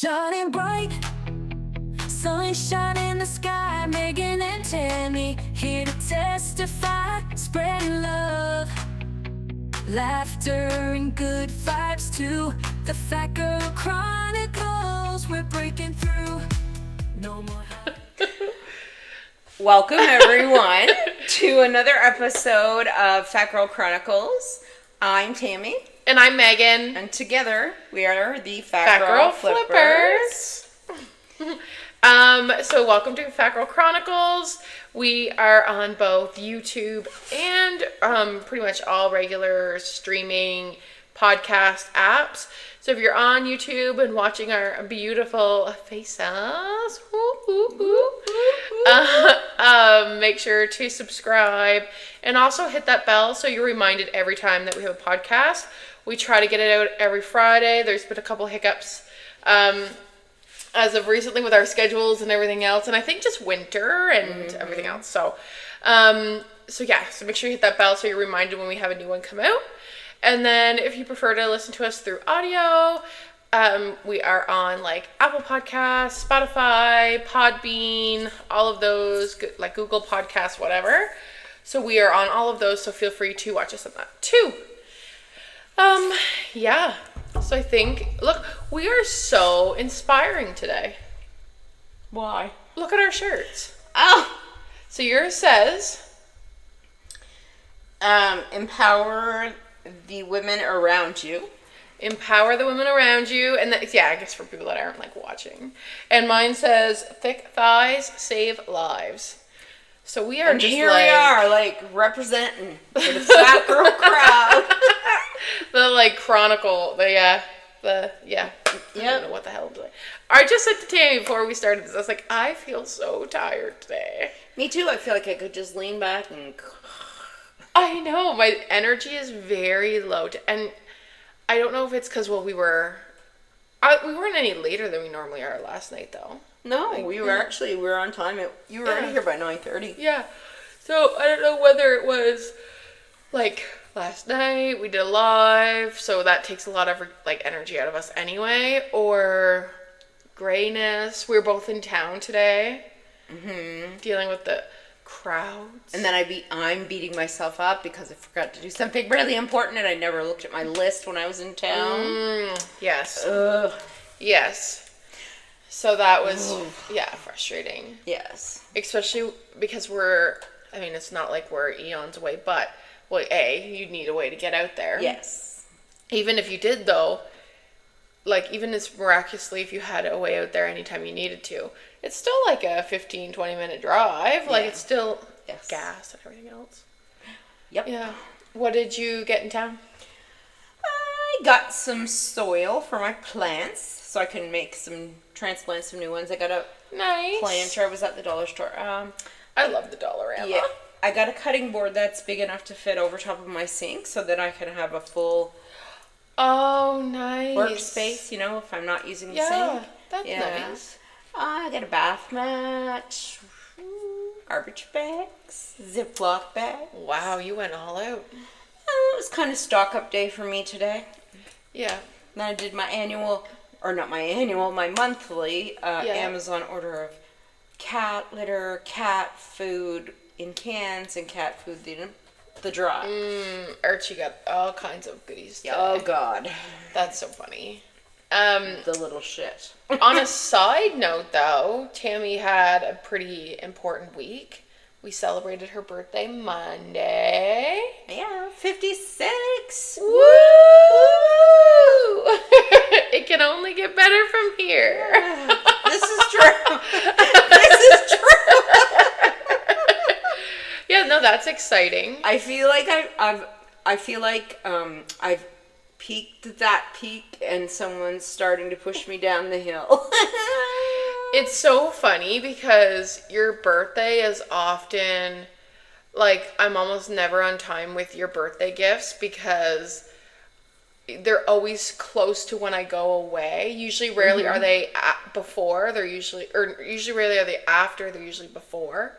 Shining bright, sunshine in the sky. Megan and Tammy here to testify, spreading love, laughter and good vibes too. The Fat Girl Chronicles, we're breaking through. No more Welcome everyone to another episode of Fat Girl Chronicles. I'm Tammy. And I'm Megan. And together we are the Fat Girl Flippers. So welcome to Fat Girl Chronicles. We are on both YouTube and pretty much all regular streaming podcast apps. So if you're on YouTube and watching our beautiful faces, make sure to subscribe and also hit that bell so you're reminded every time that we have a podcast. We try to get it out every Friday. There's been a couple hiccups as of recently with our schedules and everything else, and I think just winter and everything else. So make sure you hit that bell so you're reminded when we have a new one come out. And then if you prefer to listen to us through audio, we are on like Apple Podcasts, Spotify, Podbean, all of those, like Google Podcasts, whatever. So we are on all of those, so feel free to watch us on that too. Yeah. So I think, look, we are so inspiring today. Why? Look at our shirts. Oh! So yours says, empower the women around you. empower the women around you. And I guess for people that aren't like watching. And mine says, thick thighs save lives. So we are And just here like, we are, like, representing for the Fat Girl crowd. the like chronicle, I don't know what the hell I'm doing. I just said to Tammy before we started this, I was like, I feel so tired today. Me too. I feel like I could just lean back and... I know, my energy is very low. And I don't know if it's because, we weren't any later than we normally are last night, though. No, we were on time. You were already here by 9:30. Yeah. So I don't know whether it was like last night we did a live, so that takes a lot of like energy out of us anyway, or grayness. We were both in town today, dealing with the crowds. And then I'm beating myself up because I forgot to do something really important and I never looked at my list when I was in town. Yes. Ugh. Yes. So that was, frustrating. Yes. Especially because it's not like we're eons away, but, you need a way to get out there. Yes. Even if you did, though, like, even as miraculously if you had a way out there anytime you needed to, it's still like a 15, 20-minute drive. Like, it's still gas and everything else. Yep. Yeah. What did you get in town? I got some soil for my plants so I can transplant some new ones. I got a planter. I was at the dollar store. I love the Dollarama. Yeah. I got a cutting board that's big enough to fit over top of my sink so that I can have a full nice workspace, if I'm not using the sink. Yeah, that's nice. I got a bath mat, garbage bags, Ziploc bag. Wow, you went all out. It was kind of stock up day for me today. Yeah. Then I did my monthly Amazon order of cat litter, cat food in cans, and cat food in the dry. Archie got all kinds of goodies today. Oh, God. That's so funny. The little shit. On a side note, though, Tammy had a pretty important week. We celebrated her birthday Monday. Yeah, 56. Woo! It can only get better from here. This is true. This is true. Yeah, no, that's exciting. I feel like I've peaked that peak and someone's starting to push me down the hill. It's so funny because your birthday is often, like, I'm almost never on time with your birthday gifts because they're always close to when I go away. Usually, rarely are they before. Usually rarely are they after. They're usually before.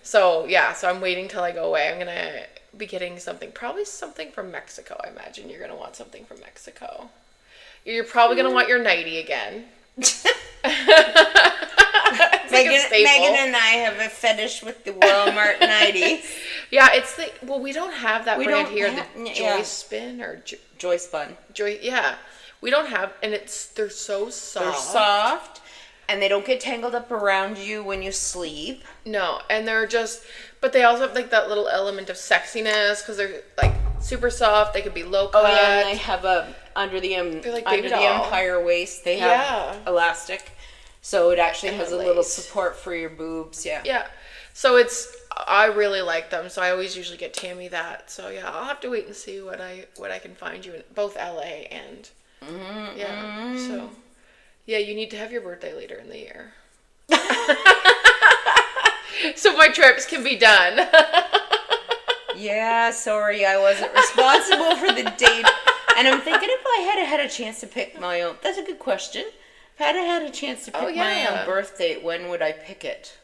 So I'm waiting till I go away. I'm going to be getting probably something from Mexico. I imagine you're going to want something from Mexico. You're probably going to want your nightie again. Megan and I have a fetish with the Walmart 90s. Yeah, it's we don't have that We brand don't here. have- The yeah. Joy Spin or Joy Spun. Joy. Yeah, we don't have, and they're so soft. They're soft, and they don't get tangled up around you when you sleep. No, and but they also have like that little element of sexiness because they're like super soft. They could be low cut. Oh yeah, and they have under the like baby doll. Empire waist. They have elastic, so it actually has a little support for your boobs. Yeah. Yeah. So I really like them. So I always usually get Tammy that. So yeah, I'll have to wait and see what I can find you in both LA and yeah. So yeah, you need to have your birthday later in the year. So my trips can be done. Yeah, sorry, I wasn't responsible for the date. And I'm thinking if I had a chance to pick my own. That's a good question. If I had a chance to pick my own birth date, when would I pick it?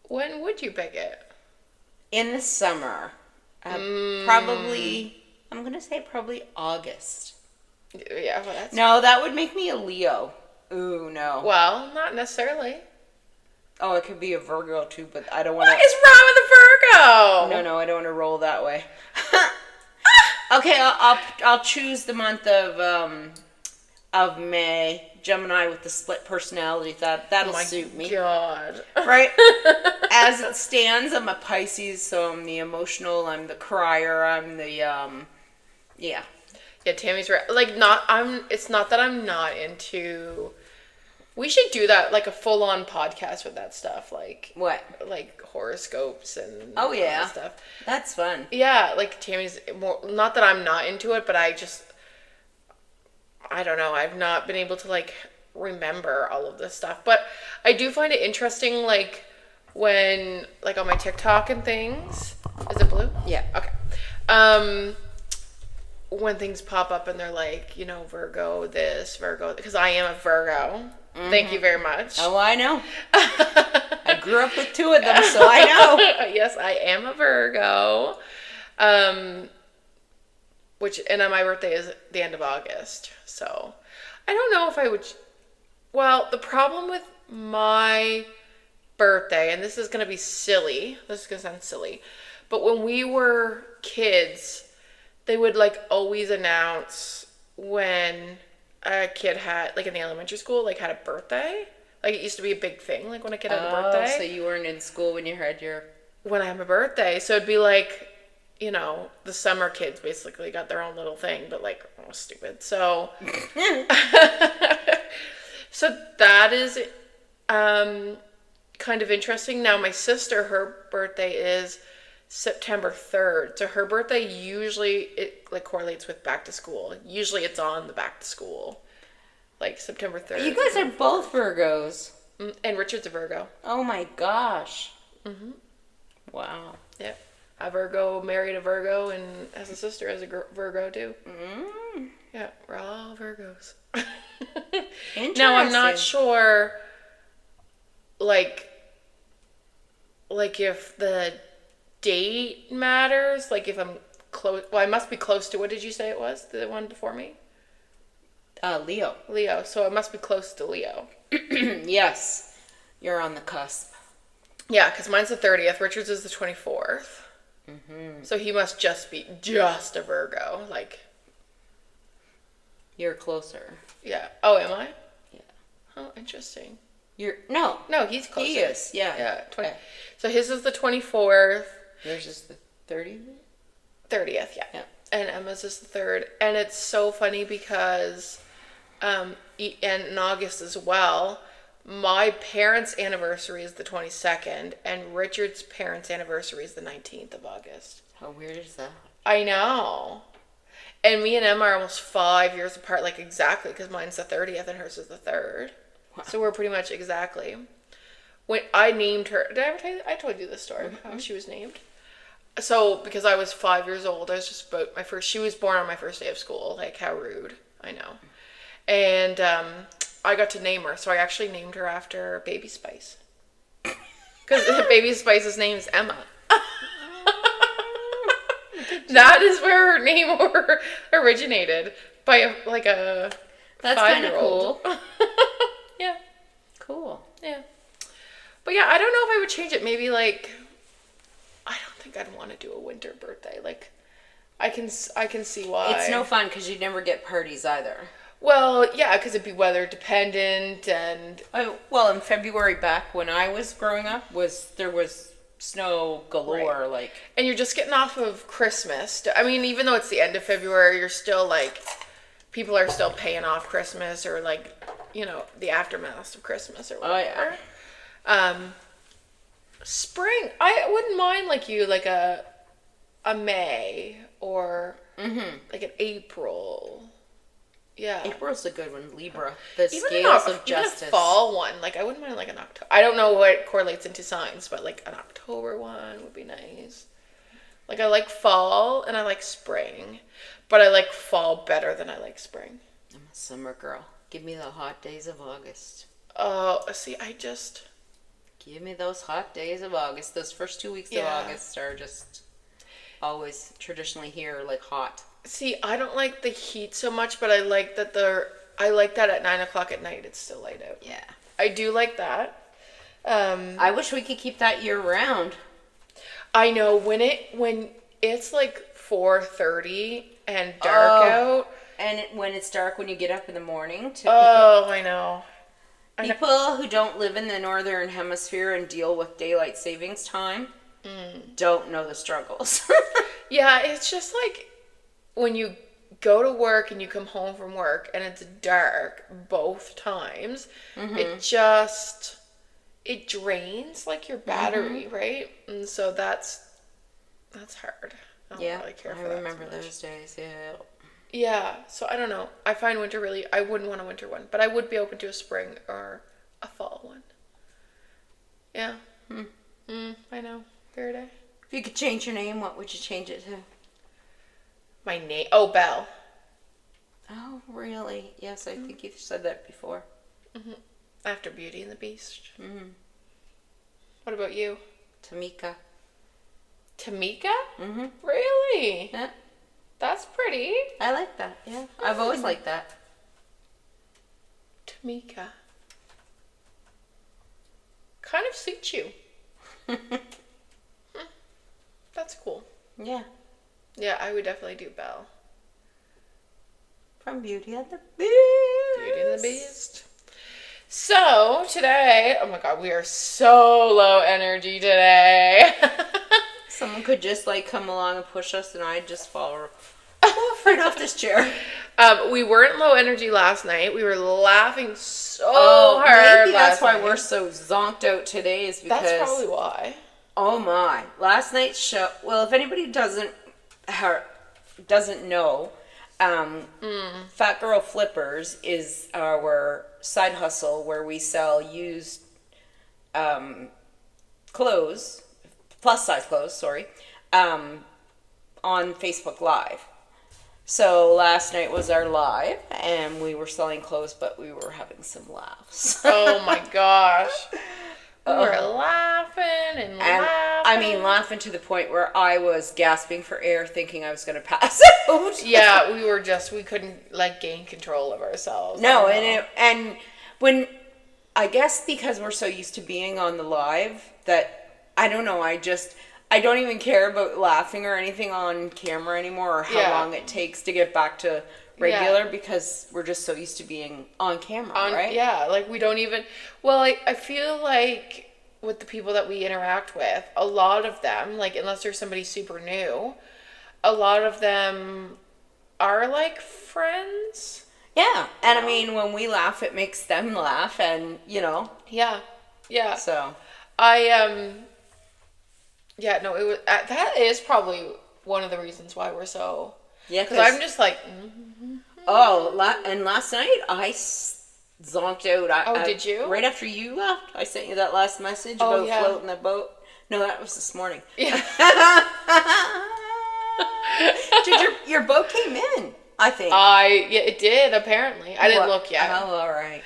When would you pick it? In the summer. Probably, I'm going to say probably August. Yeah, well, that's... No, that would make me a Leo. Ooh, no. Well, not necessarily. Oh, it could be a Virgo too, but I don't want to... What is wrong with a Virgo? No, I don't want to roll that way. Okay, I'll choose the month of May. Gemini with the split personality. That'll suit me. God. Right? As it stands, I'm a Pisces, so I'm the emotional, I'm the crier, I'm the yeah. Yeah, Tammy's right. Like it's not that I'm not into. We should do that, like a full-on podcast with that stuff, like what? Like horoscopes and all that stuff. That's fun. Yeah, like Tammy's more, not that I'm not into it, but I don't know. I've not been able to like remember all of this stuff, but I do find it interesting. Like when, like on my TikTok and things, is it blue? Yeah. Okay. When things pop up and they're like, Virgo this, Virgo, because I am a Virgo. Mm-hmm. Thank you very much. Oh, I know. I grew up with two of them, so I know. Yes, I am a Virgo. And my birthday is the end of August. So I don't know if I would. Well, the problem with my birthday, and this is going to be silly. This is going to sound silly. But when we were kids, they would like always announce when a kid had, like in the elementary school, like had a birthday. Like it used to be a big thing, like when a kid had a birthday. So you weren't in school when you had when I had my birthday. So it'd be like, the summer kids basically got their own little thing, but like, oh, stupid. So, so that is kind of interesting. Now my sister, her birthday is September 3rd. So her birthday usually it like correlates with back to school. Usually it's on the back to school, like September 3rd. You guys are both Virgos. And Richard's a Virgo. Oh my gosh. Mm-hmm. Wow. Yep. A Virgo married a Virgo and has a sister as a Virgo too. Mm. Yeah, we're all Virgos. Interesting. Now I'm not sure, like if the date matters. Like if I'm close. Well, I must be close to. What did you say it was? The one before me. Leo. Leo. So I must be close to Leo. Yes, you're on the cusp. Yeah, because mine's the 30th. Richard's is the 24th. Mm-hmm. So he must just be a Virgo. Like, you're closer. Yeah. Oh, am I? Yeah. Oh, interesting. No, he's closer. He is. Yeah. Yeah. Okay. So his is the 24th. Yours is the 30th. 30th. Yeah. And Emma's is the 3rd. And it's so funny because, and in August as well. My parents' anniversary is the 22nd, and Richard's parents' anniversary is the 19th of August. How weird is that? I know. And me and Emma are almost 5 years apart, like exactly, because mine's the 30th and hers is the 3rd. Wow. So we're pretty much exactly. When I named her, did I ever tell you? I told you this story, how she was named. So, because I was 5 years old, I was just about she was born on my first day of school. Like, how rude. I know. And, I got to name her, so I actually named her after Baby Spice. Because Baby Spice's name is Emma. That is where her name originated by a That's kind of cool. Yeah. would change it. Maybe like, I don't think I'd want to do a winter birthday. Like, I can see why. It's no fun because you never get parties either. Well, yeah, because it'd be weather dependent and... Well, in February back when I was growing up, there was snow galore, Right. like... And you're just getting off of Christmas. I mean, even though it's the end of February, you're still like... People are still paying off Christmas or like, you know, the aftermath of Christmas or whatever. Oh, yeah. Spring, I wouldn't mind like you, like a May or like an April. Yeah. April's a good one, Libra. The Even scales of even justice. a fall one. Like, I wouldn't mind like an October. I don't know what correlates into signs, but like an October one would be nice. Like, I like fall and I like spring, but I like fall better than I like spring. I'm a summer girl. Give me the hot days of August. Oh, see, Give me those hot days of August. Those first 2 weeks of August are just always traditionally here, like hot. See, I don't like the heat so much, but I like that at 9 o'clock at night it's still light out. Yeah. I do like that. I wish we could keep that year round. I know when it's like 4:30 and dark out. And when it's dark when you get up in the morning. Oh, I know. People who don't live in the northern hemisphere and deal with daylight savings time don't know the struggles. Yeah, it's just like when you go to work and you come home from work and it's dark both times, it drains like your battery, right? And so that's hard. I don't really care for I that remember so much. those days, yeah. Yeah, so I don't know. I find winter I wouldn't want a winter one, but I would be open to a spring or a fall one. Yeah. I know. Fair day. If you could change your name, what would you change it to? My name? Oh, Belle. Oh, really? Yes, I think you've said that before. After Beauty and the Beast. What about you? Tamika. Tamika? Really? Yeah. That's pretty. I like that, yeah. I've always liked that. Tamika. Kind of suits you. That's cool. Yeah. Yeah, I would definitely do Belle. From Beauty and the Beast. Beauty and the Beast. So, today, oh my god, we are so low energy today. Someone could just like come along and push us and I'd just fall right off this chair. We weren't low energy last night. We were laughing so hard. Maybe that's why we're so zonked out today is because... That's probably why. Oh my. Last night's show... Well, if anybody doesn't know, Fat Girl Flippers is our side hustle where we sell used clothes, plus size clothes, sorry, on Facebook Live. So last night was our live, and we were selling clothes, but we were having some laughs. Oh my gosh. We were laughing and laughing. I mean, laughing to the point where I was gasping for air, thinking I was going to pass out. Yeah, we couldn't like gain control of ourselves. No, and when, I guess because we're so used to being on the live that, I don't know, I don't even care about laughing or anything on camera anymore or how long it takes to get back to regular because we're just so used to being on camera, right? Yeah, like we don't even... Well, I feel like with the people that we interact with, a lot of them, like unless there's somebody super new, a lot of them are like friends. Yeah, and I mean, when we laugh, it makes them laugh and, you know. Yeah, yeah. So. Yeah, no, it was that is probably one of the reasons why we're so... Yeah, because I'm just like... and last night I zonked out. Did you? Right after you left, I sent you that last message about floating the boat. No, that was this morning. Yeah. Dude, your boat came in, I think. Yeah, it did, apparently. I didn't look yet. Oh, all right.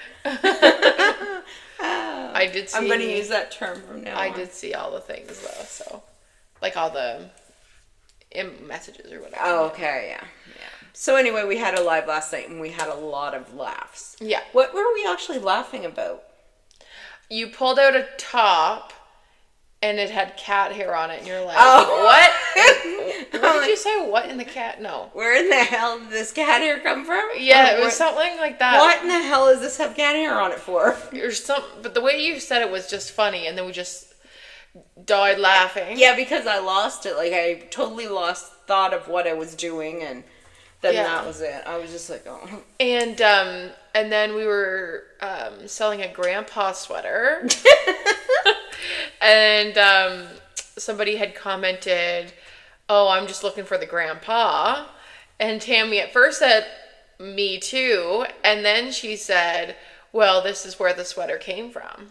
I did see... I'm going to use that term from now on. I did see all the things, though, so... Like, all the messages or whatever. Oh, okay, yeah. So anyway, we had a live last night, and we had a lot of laughs. Yeah. What were we actually laughing about? You pulled out a top, and it had cat hair on it, and you're like, Oh. what? What did you say? What in the cat? No. Where in the hell did this cat hair come from? Yeah, Or it was what- something like that. What in the hell does this have cat hair on it for? Or some, but the way you said it was just funny, and then we just died laughing. Yeah, because I lost it. Like, I totally lost thought of what I was doing, and then Yeah. that was it. I was just like, oh. And then we were selling a grandpa sweater, and somebody had commented, "Oh, I'm just looking for the grandpa," and Tammy at first said, "Me too," and then she said, "Well, this is where the sweater came from."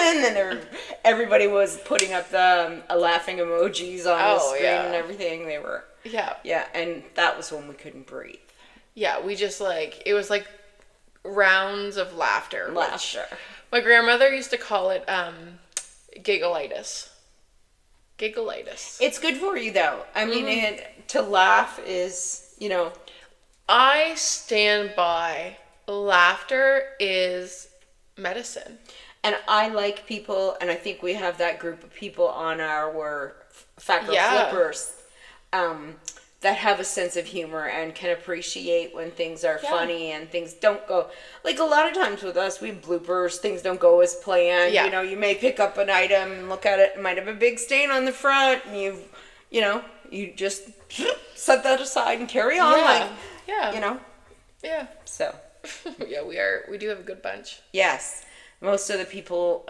And then everybody was putting up the laughing emojis on the Oh, screen yeah. and everything. They were, Yeah. yeah, and that was when we couldn't breathe. Yeah, we just it was like rounds of laughter. which Laughter. My grandmother used to call it giggleitis. Giggleitis. It's good for you, though. I mean, to laugh is, you know, I stand by laughter is medicine. and I like people, and I think we have that group of people on our Fat Girl Yeah. Flippers that have a sense of humor and can appreciate when things are Yeah. funny and things don't go, like a lot of times with us, we have bloopers, things don't go as planned. Yeah. You know, you may pick up an item and look at it, it might have a big stain on the front, and you just set that aside and carry on, like, Yeah. you know, Yeah. so. Yeah, we do have a good bunch. Yes. Most of the people,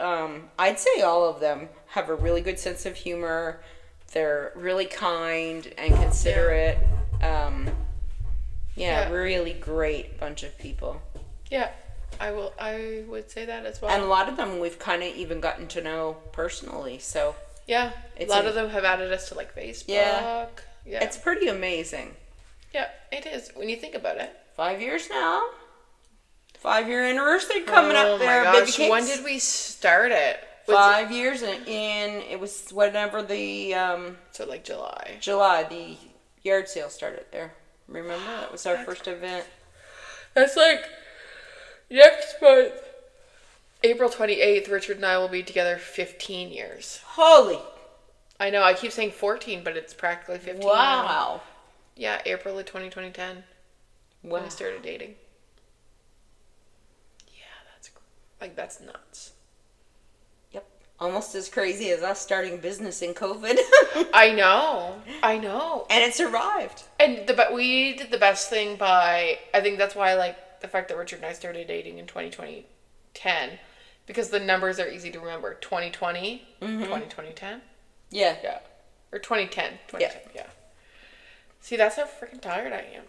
I'd say all of them, have a really good sense of humor. They're really kind and considerate. Yeah. Really great bunch of people. Yeah. I would say that as well. And a lot of them we've kind of even gotten to know personally. So yeah. A It's lot a- of them have added us to like Facebook. Yeah. Yeah. it's pretty amazing. Yeah, it is when you think about it. 5 years now. 5-year anniversary coming Oh up there, my baby gosh, cakes. when did we start it? Was 5 years in it was whenever the So like July. July, the yard sale started there. Remember? That was our first event. That's like next month. April 28th, Richard and I will be together 15 years. Holy I know, I keep saying 14, but it's practically 15 now. wow. Yeah, April of 2010 when Wow. we started dating. Yeah, that's nuts. Yep. Almost as crazy as us starting business in COVID. I know. And it survived. And but we did the best thing by, I think that's why I like the fact that Richard and I started dating in 2010, because the numbers are easy to remember. 2020, 2010. Yeah. Yeah. Or 2010. 2010, yeah. See, that's how freaking tired I am.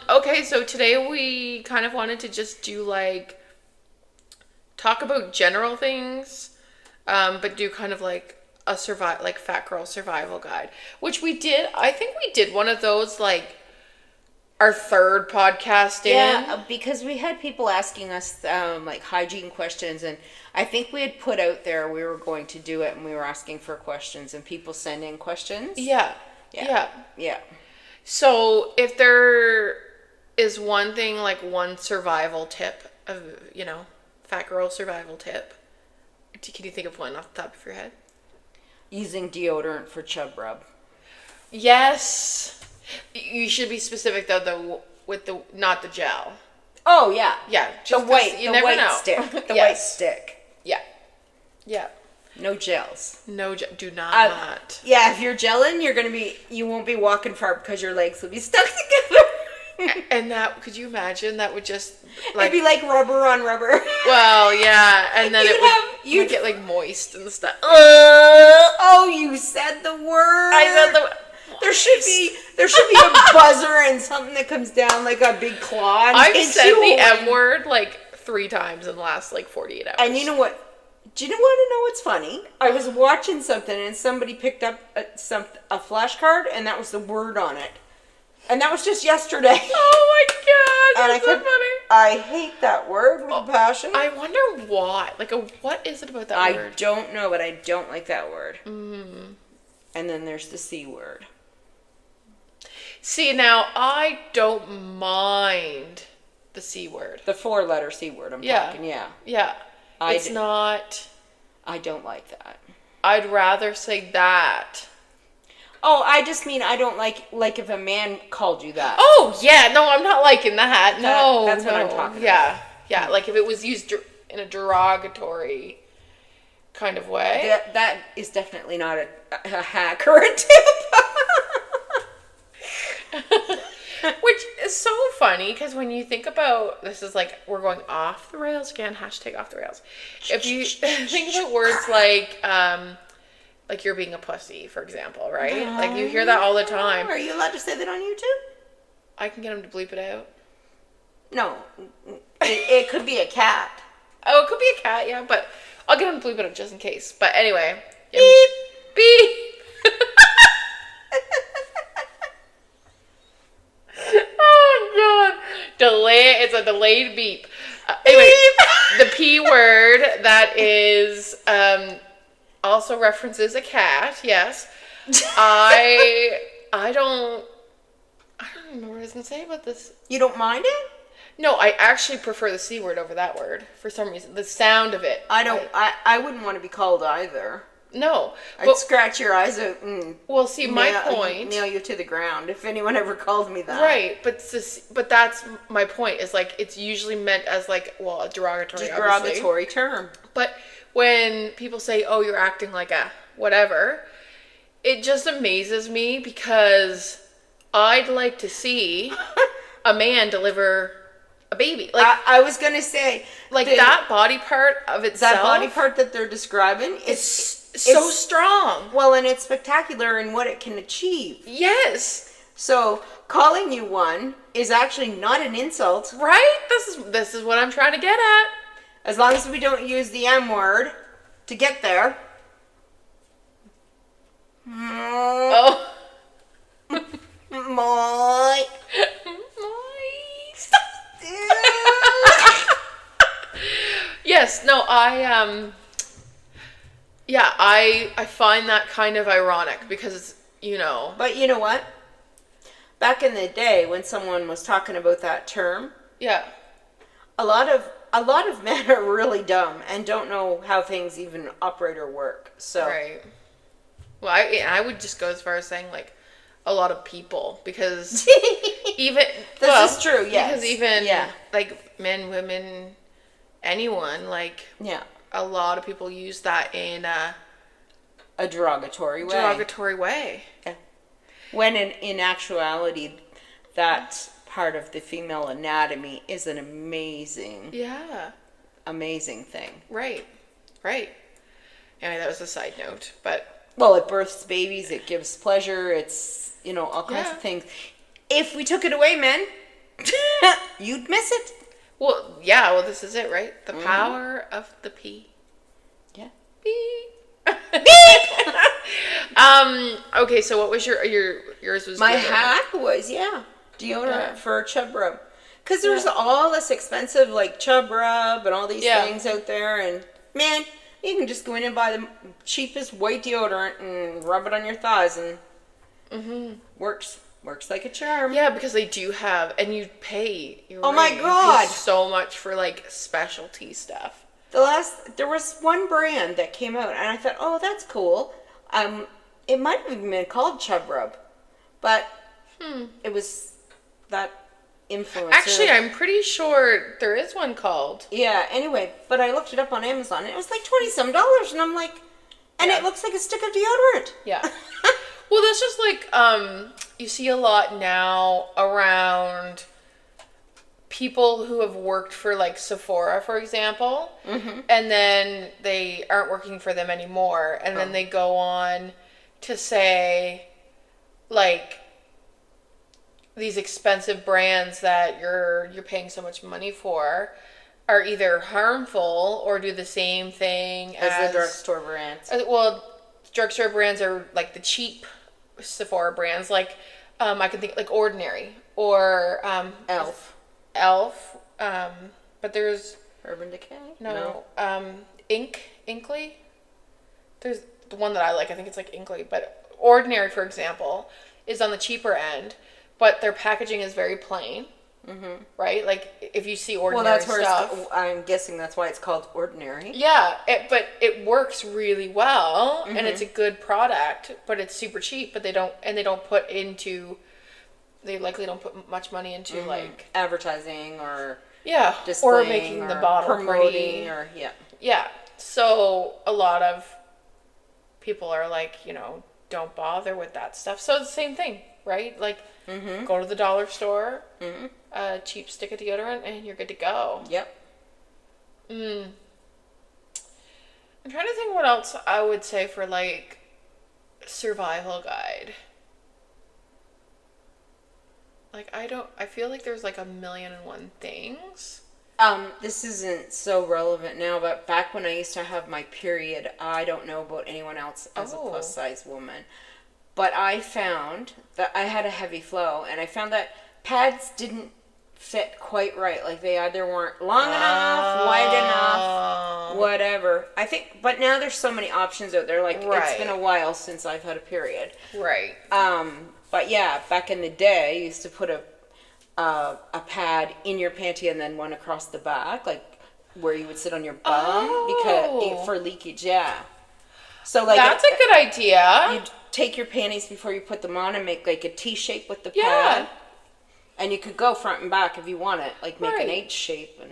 Okay, so today we kind of wanted to just do talk about general things, but do kind of like a fat girl survival guide, which we did. I think we did one of those our third podcast in. Yeah, because we had people asking us like hygiene questions, and I think we had put out there we were going to do it, and we were asking for questions, and people send in questions. Yeah. Yeah. So if there is one thing, one survival tip of, fat girl survival tip, can you think of one off the top of your head? Using deodorant for chub rub. Yes. You should be specific though, not the gel. Oh yeah. Yeah. The just 'cause white, you the never white know. stick. The Yes. white stick. Yeah. Yeah. No gels. No gel. Do not. Yeah, if you're gelling, you won't be walking far because your legs will be stuck together. And could you imagine? That would just It'd be like rubber on rubber. well, yeah, and then You'd would get moist and stuff. Oh, you said the word. I said the. There should be a buzzer and something that comes down like a big claw. And I've takes said you the away. M word 3 times in the last 48 hours. And you know what? Do you want to know what's funny? I was watching something and somebody picked up a flashcard and that was the word on it, and that was just yesterday. Oh my god, that's so funny. I hate that word with a passion. I wonder why. What is it about that I word? don't know, but I don't like that word. Mm. And then there's the C word. See, now I don't mind the C word. The 4-letter C word I'm talking, yeah. Yeah. It's not. I don't like that. I'd rather say that. Oh, I just mean I don't like if a man called you that. Oh, yeah. No, I'm not liking that. No. That's what no. I'm talking Yeah. about. Yeah. Like if it was used in a derogatory kind of way. That is definitely not a hack or a tip. Which is so funny because when you think about this, is like we're going off the rails again. Hashtag off the rails. If you think about words like you're being a pussy, for example, right? Like you hear that all the time. Are you allowed to say that on YouTube? I can get them to bleep it out. No, it could be a cat. Oh, it could be a cat, yeah, but I'll get them to bleep it out just in case. But anyway, beep beep. Oh god, delay. It's a delayed beep. Anyway, the P word that is also references a cat. Yes, I don't remember what I was gonna say about this. You don't mind it? No, I actually prefer the C word over that word for some reason. The sound of it. I wouldn't want to be called either. No. I'd scratch your eyes out and well, see, my point. Nail you to the ground if anyone ever called me that. Right, but that's my point. Is like it's usually meant as like a derogatory term. But when people say, "Oh, you're acting like a whatever," it just amazes me because I'd like to see a man deliver a baby. Like I was gonna say, like that body part of itself. That body part that they're describing is so strong. Well, and it's spectacular in what it can achieve. Yes. So calling you one is actually not an insult. Right? This is what I'm trying to get at. As long as we don't use the M word to get there. Oh. My. Yes, no, I find that kind of ironic because, But you know what? Back in the day when someone was talking about that term, yeah. A lot of men are really dumb and don't know how things even operate or work. So right. Well, I would just go as far as saying like a lot of people because even this is true. Yes, because even like men, women, anyone like a lot of people use that in a derogatory way. Yeah. When in actuality, that part of the female anatomy is an amazing thing. Right. Anyway, that was a side note, but well, it births babies, it gives pleasure, it's all kinds of things. If we took it away, men, you'd miss it. Well, yeah. Well, this is it, right? The power of the P. Yeah. Beep. Okay. So, what was yours? Was my deodorant. hack was deodorant for chub rub, because there's all this expensive like chub rub and all these things out there, and man, you can just go in and buy the cheapest white deodorant and rub it on your thighs, and works like a charm. Yeah, because they do have, and you pay. My God, you pay so much for like specialty stuff. There was one brand that came out, and I thought, oh, that's cool. It might have even been called Chub Rub, but it was that influencer. Actually, I'm pretty sure there is one called. Yeah. Anyway, but I looked it up on Amazon, and it was like $20-some, and I'm like, and it looks like a stick of deodorant. Yeah. Well, that's just like you see a lot now around people who have worked for like Sephora, for example, and then they aren't working for them anymore, and then they go on to say like these expensive brands that you're paying so much money for are either harmful or do the same thing as the drugstore brands. Well, drugstore brands are like the cheap Sephora brands, like I can think like Ordinary or Elf, but there's Urban Decay. No. Inkly. There's the one that I like. I think it's like Inkly, but Ordinary, for example, is on the cheaper end, but their packaging is very plain. right? Like if you see Well, ordinary that's where stuff. I'm guessing that's why it's called ordinary. Yeah, but it works really well, and it's a good product, but it's super cheap. But they don't they likely don't put much money into like advertising or or displaying making the or bottle promoting pretty. or Yeah, so a lot of people are like, don't bother with that stuff. So it's the same thing, right? Like, go to the dollar store, a cheap stick of deodorant, and you're good to go. Yep. I'm trying to think what else I would say for, like, survival guide. Like, I feel like there's, like, 1,000,001 things. This isn't so relevant now, but back when I used to have my period, I don't know about anyone else as a plus size woman, but I found that I had a heavy flow, and I found that pads didn't fit quite right. Like they either weren't long enough, wide enough, whatever. I think, but now there's so many options out there. Like it's been a while since I've had a period. Right. But yeah, back in the day, I used to put a pad in your panty and then one across the back, like where you would sit on your bum because for leakage. Yeah. So like that's a good idea. You'd take your panties before you put them on and make like a T shape with the pad. And you could go front and back if you want it, like make an H shape. And,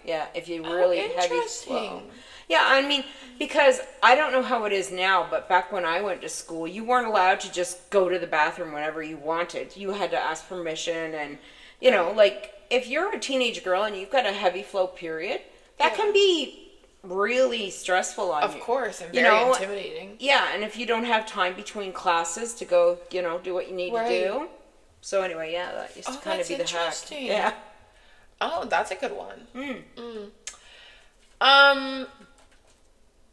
yeah, if you really heavy flow. Yeah, I mean, because I don't know how it is now, but back when I went to school, you weren't allowed to just go to the bathroom whenever you wanted. You had to ask permission, and like if you're a teenage girl and you've got a heavy flow period, that can be really stressful on you. Of course, and very intimidating. Yeah, and if you don't have time between classes to go, do what you need to do. So anyway, yeah, that used to kind of be the hack. Yeah. Oh, that's a good one.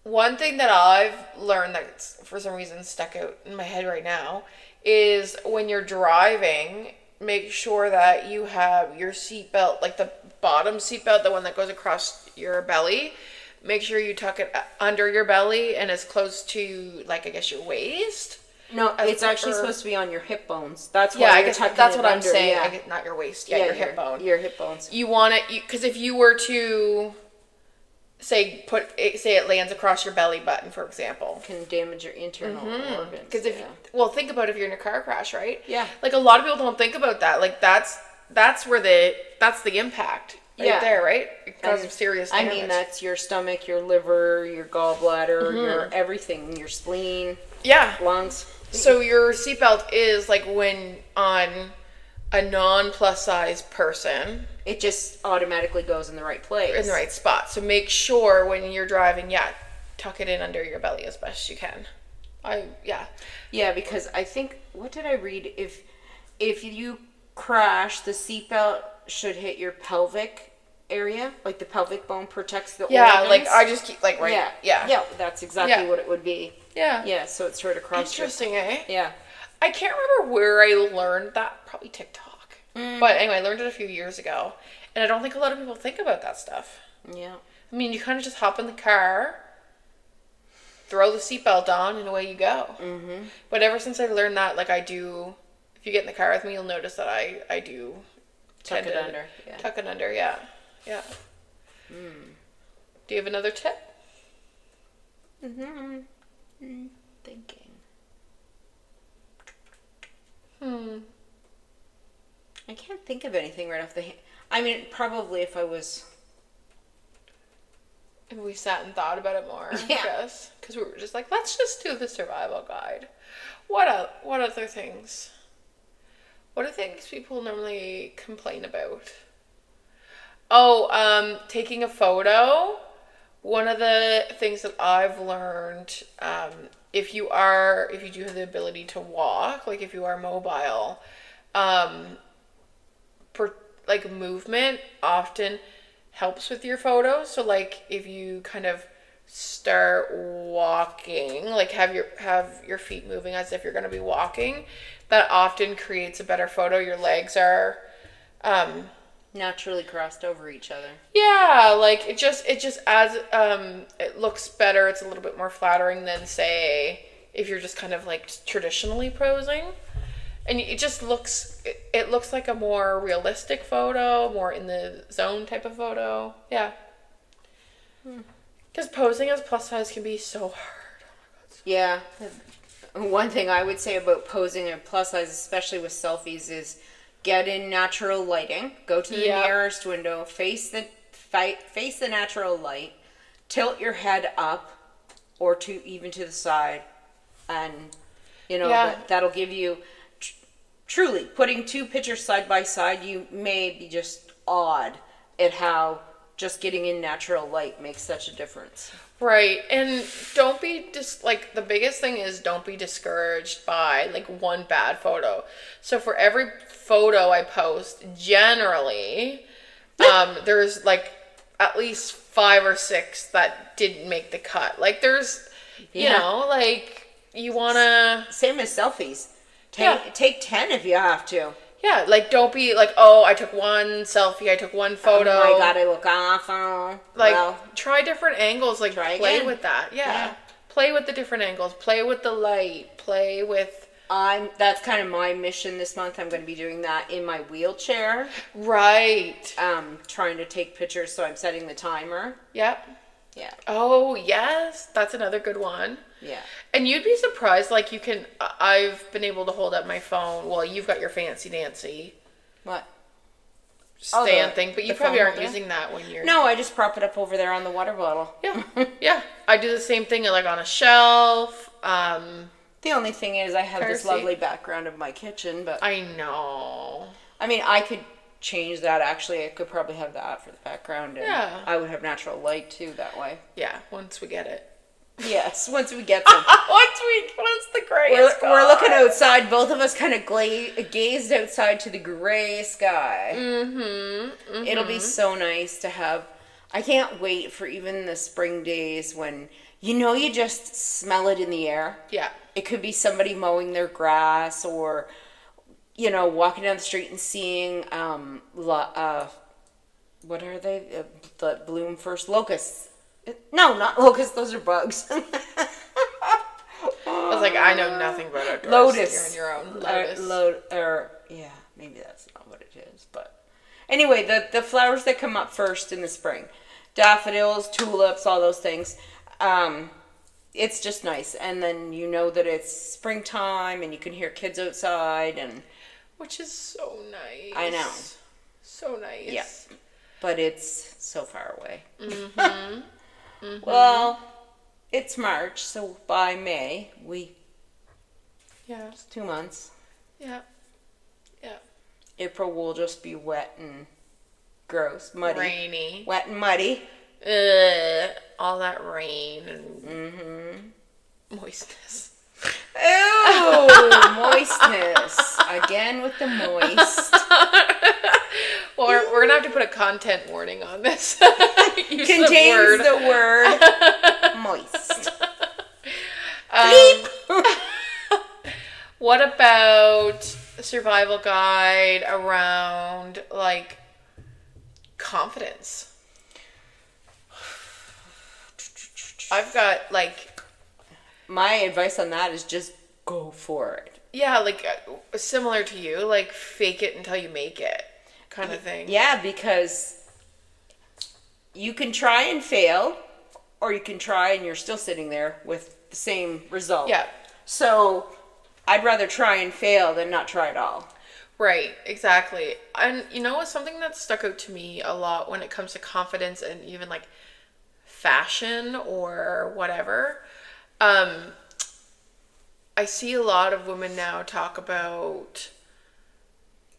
One thing that I've learned that's for some reason stuck out in my head right now is when you're driving, make sure that you have your seatbelt, like the bottom seatbelt, the one that goes across your belly. Make sure you tuck it under your belly and as close to, like, I guess your waist. No, it's actually supposed to be on your hip bones. That's why I guess that's what I'm saying. Yeah. Not your waist. Yeah, your hip bone. Your hip bones. You want it because if you were to say it lands across your belly button, for example, can damage your internal organs. Because think about if you're in a car crash, right? Yeah. Like a lot of people don't think about that. Like that's where that's the impact. Right there, right? It causes serious damage. I mean, that's your stomach, your liver, your gallbladder, your everything, your spleen, lungs. So your seatbelt is like when on a non-plus size person, it just automatically goes in the right place. In the right spot. So make sure when you're driving, tuck it in under your belly as best you can. Yeah, because I think, what did I read? If you crash, the seatbelt should hit your pelvic area, like the pelvic bone protects the organs. Like I just keep like yeah, that's exactly what it would be. Yeah, so it's sort of across. Interesting, eh? Yeah. I can't remember where I learned that. Probably TikTok. But anyway, I learned it a few years ago, and I don't think a lot of people think about that stuff. Yeah. I mean, you kind of just hop in the car, throw the seatbelt on, and away you go. Mm-hmm. But ever since I learned that, like I do, if you get in the car with me, you'll notice that I do tuck it under. Yeah. Tuck it under, yeah. Do you have another tip? Thinking. I can't think of anything right off the hand. I mean, probably if we sat and thought about it more, I guess. Because we were just like, let's just do the survival guide. What other things? What are things people normally complain about? Taking a photo. One of the things that I've learned, if you do have the ability to walk, like if you are mobile, movement often helps with your photos. So like if you kind of start walking, like have your feet moving as if you're going to be walking, that often creates a better photo. Your legs are naturally crossed over each other. Yeah, like it just adds it looks better. It's a little bit more flattering than say if you're just kind of like traditionally posing. And it just looks, it looks like a more realistic photo, more in the zone type of photo. Yeah. Because posing as plus size can be so hard. Yeah. One thing I would say about posing at plus size, especially with selfies, is get in natural lighting. Go to the nearest window, face the natural light, tilt your head up or even to the side, and that'll give you truly putting two pictures side by side. You may be just awed at how just getting in natural light makes such a difference. Right. And don't be the biggest thing is don't be discouraged by like one bad photo. So for every photo I post, generally, there's like at least 5 or 6 that didn't make the cut. Like there's, you want to... Same as selfies. Take 10 if you have to. Yeah, like don't be like, oh, I took one selfie, I took one photo. Oh my God, I look awful. Like, try different angles, like play again. with that. Yeah. Play with the different angles, play with the light, play with... That's kind of my mission this month. I'm going to be doing that in my wheelchair. Right. Trying to take pictures, so I'm setting the timer. Yep. Yeah. Oh, yes. That's another good one. Yeah. And you'd be surprised, like I've been able to hold up my phone. Well, you've got your fancy Nancy. What? Stand thing, but you probably aren't using that when you're... No, I just prop it up over there on the water bottle. Yeah. Yeah. I do the same thing, like on a shelf. The only thing is I have this lovely background of my kitchen, but... I know. I mean, I could change that, actually. I could probably have that for the background, and I would have natural light, too, that way. Yeah, once we get it. Yes, once we get some. once the gray is gone. We're looking outside. Both of us kind of gazed outside to the gray sky. Mm-hmm. It'll be so nice to have. I can't wait for even the spring days when you just smell it in the air. Yeah. It could be somebody mowing their grass, or walking down the street and seeing what are they? The bloom first locusts. No, not locusts. Those are bugs. I was like, I know nothing about outdoors. Lotus. You're on your own. Lotus. Yeah, maybe that's not what it is. But anyway, the flowers that come up first in the spring, daffodils, tulips, all those things. It's just nice, and then that it's springtime, and you can hear kids outside, and which is so nice. I know, so nice. Yeah, but it's so far away. Mm-hmm. Mm-hmm. Well, it's March, so by May it's 2 months. Yeah. Yeah. April will just be wet and gross, muddy. Rainy. Wet and muddy. All that rain and moistness. Ew, moistness. Again with the moist. Well, we're going to have to put a content warning on this. Contains the word moist. What about a survival guide around, like, confidence? I've got, like... My advice on that is just go for it. Yeah, like, similar to you, like, fake it until you make it kind of thing. Yeah, because you can try and fail, or you can try and you're still sitting there with the same result. Yeah. So I'd rather try and fail than not try at all. Right, exactly. And something that stuck out to me a lot when it comes to confidence and even like fashion or whatever. I see a lot of women now talk about,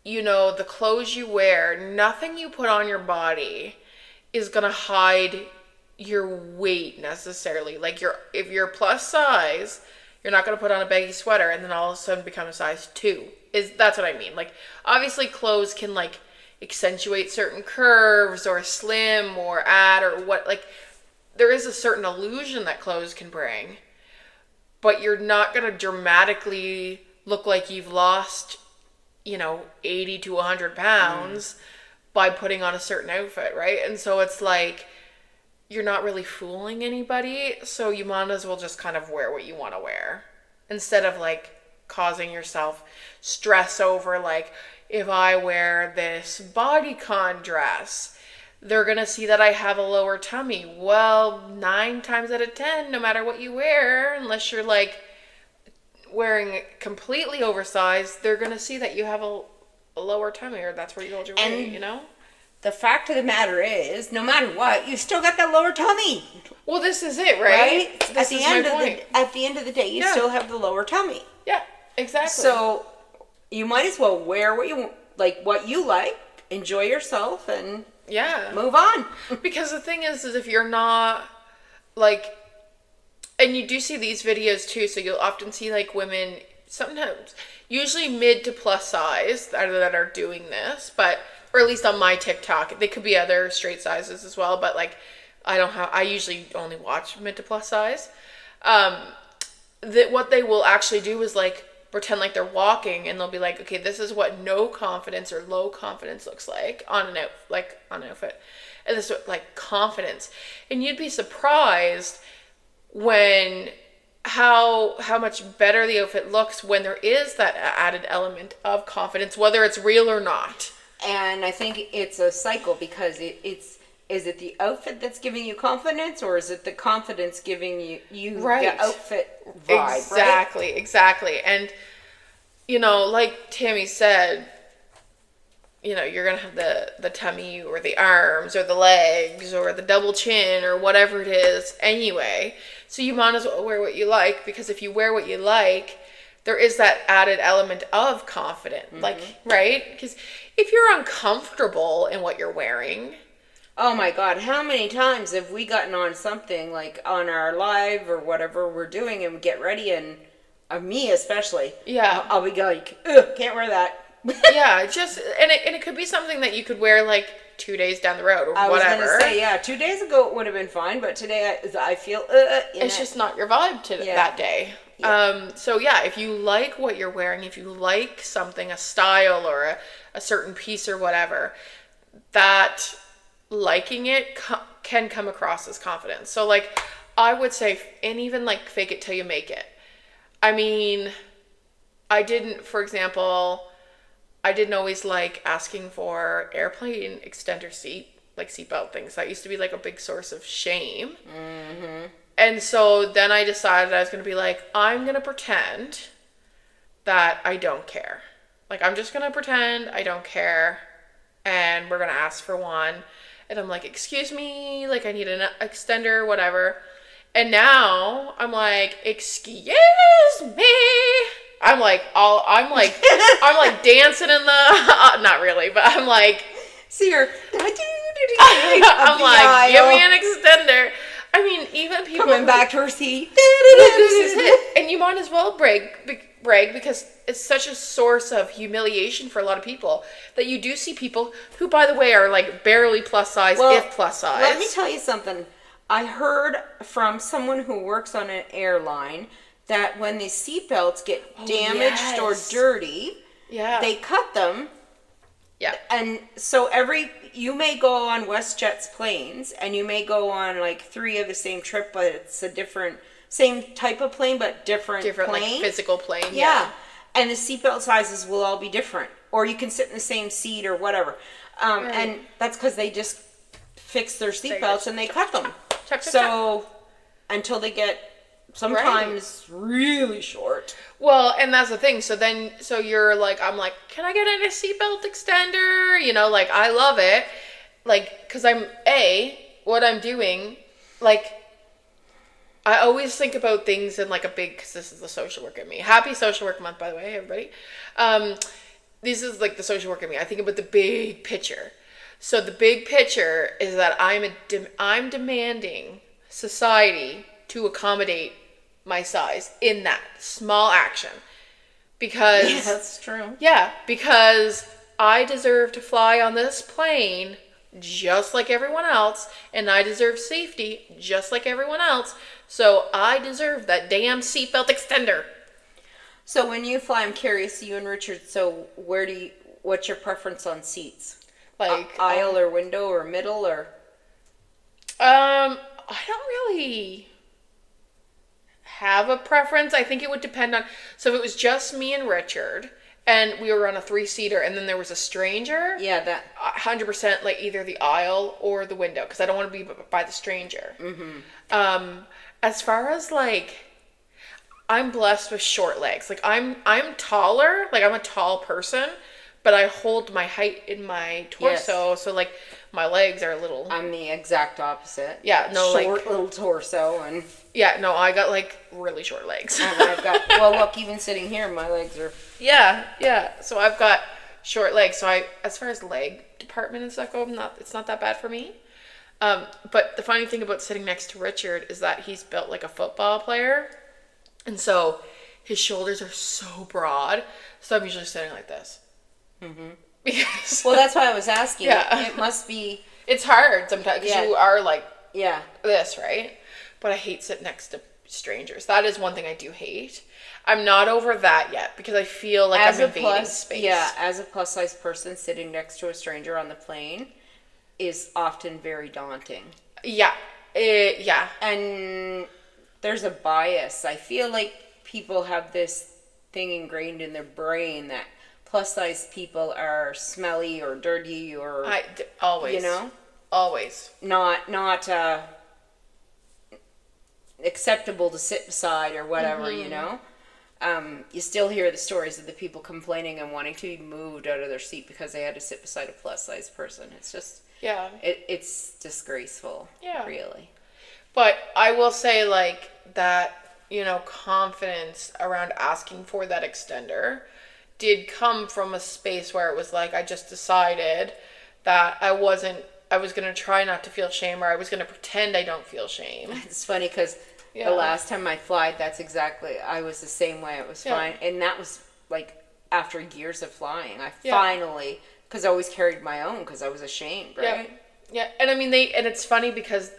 the clothes you wear, nothing you put on your body is going to hide your weight necessarily. Like if you're plus size, you're not going to put on a baggy sweater and then all of a sudden become a size 2. That's what I mean. Like obviously clothes can like accentuate certain curves or slim or add or what, like there is a certain illusion that clothes can bring, but you're not going to dramatically look like you've lost, 80 to 100 pounds by putting on a certain outfit, right? And so it's like, you're not really fooling anybody, so you might as well just kind of wear what you want to wear instead of like causing yourself stress over, like, if I wear this bodycon dress, they're going to see that I have a lower tummy. Well, 9 times out of 10, no matter what you wear, unless you're like wearing it completely oversized, they're going to see that you have a lower tummy, or that's where you hold your weight, you know? The fact of the matter is, no matter what, you still got that lower tummy. Well, this is it, right? At the end of the day, you still have the lower tummy. Yeah, exactly. So you might as well wear what you like, enjoy yourself, and move on. Because the thing is if you're not like, and you do see these videos too, so you'll often see like women, sometimes, usually mid to plus size that are doing this, but, or at least on my TikTok, they could be other straight sizes as well, but like, I usually only watch mid to plus size. That what they will actually do is like pretend like they're walking, and they'll be like, okay, this is what no confidence or low confidence looks like on an outfit, and this is what, like, confidence. And you'd be surprised when how much better the outfit looks when there is that added element of confidence, whether it's real or not. And I think it's a cycle, because is it the outfit that's giving you confidence, or is it the confidence giving you the outfit vibe? Exactly. And, you know, like Tammy said, you know, you're going to have the tummy or the arms or the legs or the double chin or whatever it is anyway. So you might as well wear what you like, because if you wear what you like, there is that added element of confidence. Mm-hmm. Like, right? Because if you're uncomfortable in what you're wearing... Oh my God, how many times have we gotten on something, like on our live or whatever we're doing, and we get ready, and me especially, I'll be like, ugh, can't wear that. Yeah, and it could be something that you could wear like 2 days down the road or whatever. I was going to say, 2 days ago it would have been fine, but today I feel, it's just not your vibe that day. Yeah. So yeah, if you like what you're wearing, if you like something, a style or a certain piece or whatever, that liking it can come across as confidence. So like, I would say, and even like fake it till you make it. I mean, for example, I didn't always like asking for airplane extender seatbelt things. That used to be like a big source of shame. Mm-hmm. And so then I decided I was going to be like, I'm going to pretend that I don't care. Like, I'm just going to pretend I don't care, and we're going to ask for one. And I'm like, excuse me, like, I need an extender, whatever. And now I'm like, excuse me. I'm like dancing in the, not really, but I'm like, see her. I'm like, give me an extender. I mean, even people coming back to her seat. This is it. And you might as well brag because it's such a source of humiliation for a lot of people that you do see people who, by the way, are like barely plus size, if plus size. Let me tell you something. I heard from someone who works on an airline that when the seatbelts get damaged or dirty, they cut them. Yeah. And so you may go on WestJet's planes, and you may go on like 3 of the same trip, but it's a same type of plane, but different plane. Like physical plane. Yeah. And the seatbelt sizes will all be different. Or you can sit in the same seat or whatever. Right. And that's because they just fix their seatbelts and they cut them. So until they get sometimes really short. Well, and that's the thing. So you're like, I'm like, can I get a seatbelt extender? You know, like, I love it. Like, because what I'm doing, like, I always think about things in like because this is the social work in me. Happy Social Work Month, by the way, everybody. This is like the social work in me. I think about the big picture. So the big picture is that I'm demanding society to accommodate my size in that small action. Because that's true. Yeah, because I deserve to fly on this plane just like everyone else, and I deserve safety just like everyone else. So I deserve that damn seatbelt extender. So when you fly, I'm curious, you and Richard, so what's your preference on seats? Like aisle or window or middle or? I don't really have a preference. I think it would depend on, so if it was just me and Richard and we were on a 3-seater and then there was a stranger, Yeah, that. 100% like either the aisle or the window, because I don't want to be by the stranger. As far as like, I'm blessed with short legs. Like I'm taller, like I'm a tall person, but I hold my height in my torso, Yes. so like my legs are a little. I'm the exact opposite. Yeah, no, short little torso, and Yeah, no, I got like really short legs. I've got. Well, look, even sitting here, my legs are. Yeah. So I've got short legs. So as far as leg department and stuff go, it's not that bad for me. But the funny thing about sitting next to Richard is that he's built like a football player, and so his shoulders are so broad. So I'm usually sitting like this. Because Well, that's why I was asking. Yeah. It must be. it's hard sometimes because Yeah. you are like Yeah. this, right? But I hate sitting next to strangers. That is one thing I do hate. I'm not over that yet because I feel like I'm invading space. Yeah, as a plus size person, sitting next to a stranger on the plane is often very daunting. Yeah. Yeah. And there's a bias. I feel like people have this thing ingrained in their brain that plus size people are smelly or dirty or Always. you know, Always. not acceptable to sit beside or whatever, you know. You still hear the stories of the people complaining and wanting to be moved out of their seat because they had to sit beside a plus size person. It's just Yeah. it's disgraceful. Yeah. Really. But I will say like that, confidence around asking for that extender did come from a space where it was like I just decided that I was going to try not to feel shame, or I was going to pretend I don't feel shame. It's funny because Yeah. the last time I flied, I was the same way. It was Yeah. fine. And that was like after years of flying. I Yeah. finally, because I always carried my own because I was ashamed, right? Yeah. And I mean, and it's funny because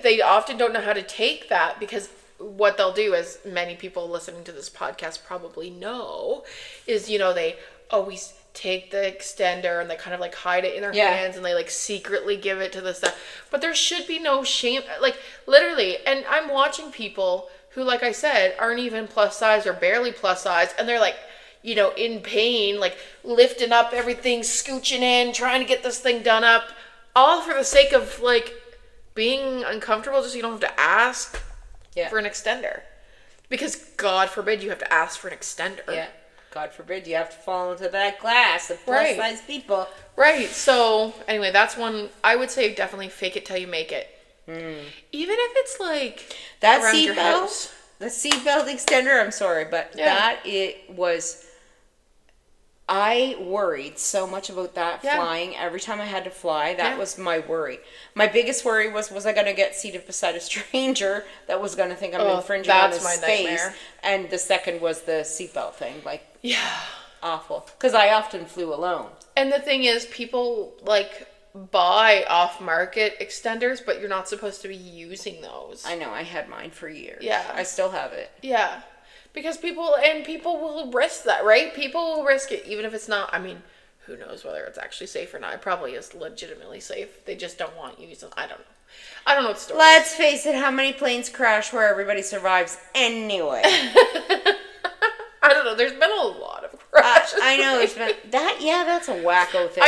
they often don't know how to take that, because what they'll do, as many people listening to this podcast probably know, is, they always take the extender and they kind of like hide it in their Yeah. hands and they like secretly give it to the stuff. But there should be no shame, like literally. And I'm watching people who, like I said, aren't even plus size or barely plus size, and they're like, in pain, like lifting up everything, scooching in, trying to get this thing done up, all for the sake of like being uncomfortable, just so you don't have to ask for an extender. Because God forbid you have to ask for an extender. Yeah. God forbid you have to fall into that glass of plus size people. Right. So anyway, that's one I would say, definitely fake it till you make it. Even if it's like That around your seatbelt, house. the seatbelt extender, I'm sorry, but I worried so much about that flying. Every time I had to fly, that was my worry. My biggest worry was I going to get seated beside a stranger that was going to think I'm infringing on his space? Nightmare. And the second was the seatbelt thing. Like, Yeah. awful. Because I often flew alone. And the thing is, people like buy off-market extenders, but you're not supposed to be using those. I know, I had mine for years. Yeah. I still have it. Yeah. Because people will risk that, right? People will risk it, even if it's not, I mean, who knows whether it's actually safe or not. It probably is legitimately safe. They just don't want you using, I don't know. I don't know what the story is. Let's face it, how many planes crash where everybody survives anyway? I don't know. There's been a lot of crashes. I know, there's been that's a wacko thing.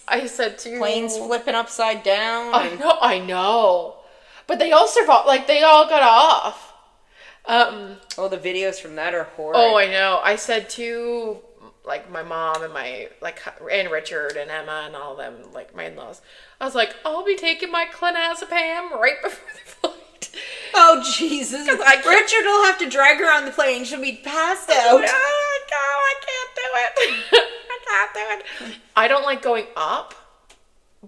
I said to Planes flipping upside down. I know. But they all survived, like they all got off. Oh, the videos from that are horrible. Oh, I know. I said to like my mom and and Richard and Emma and all of them, like my in-laws, I was like, I'll be taking my clonazepam right before the flight. Oh, Jesus. Richard will have to drag her on the plane. She'll be passed out. I can't do it. I can't do it. I don't like going up,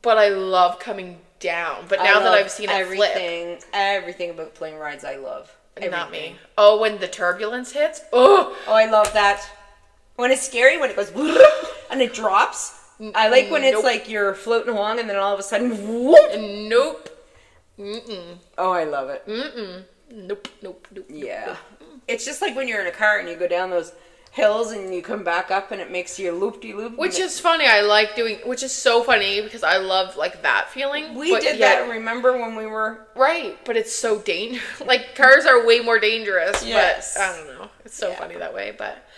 but I love coming down. But now that I've seen it flip. Everything about plane rides I love. Everything. Not me. Oh, when the turbulence hits? Oh, I love that. When it's scary, when it goes and it drops. I like when it's like you're floating along and then all of a sudden whoop. Nope. Mm-mm. Oh, I love it. Mm-mm. Nope. Yeah. It's just like when you're in a car and you go down those hills and you come back up and it makes you loop-de-loop. Which is funny. I like doing, which is so funny because I love like that feeling. We did that, remember when we were... Right, but it's so dangerous. Like cars are way more dangerous, Yes. but I don't know. It's so funny that way, but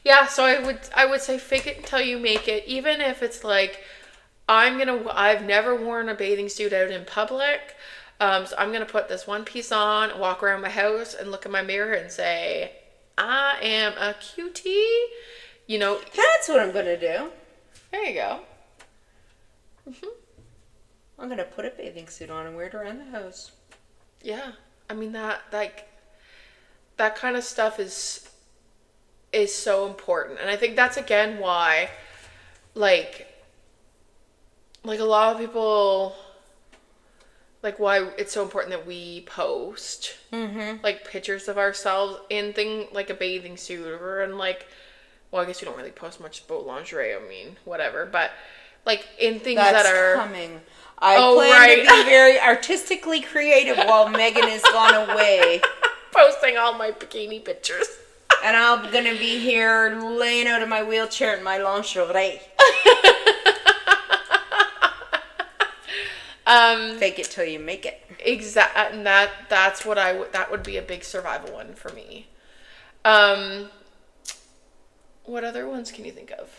yeah, so I would say fake it until you make it, even if it's like I've never worn a bathing suit out in public. So I'm going to put this one piece on, walk around my house and look in my mirror and say, I am a cutie. You know. That's what I'm going to do. There you go. I'm going to put a bathing suit on and wear it around the house. Yeah. I mean, that kind of stuff is so important. And I think that's, again, why, like a lot of people... like why it's so important that we post like pictures of ourselves in like a bathing suit or in like, well, I guess we don't really post much about lingerie. I mean, whatever, but like in things that are coming. I plan to be very artistically creative while Megan is gone away, posting all my bikini pictures, and I'm gonna be here laying out of my wheelchair in my lingerie. Fake it till you make it. Exactly, and that's what that would be a big survival one for me. What other ones can you think of?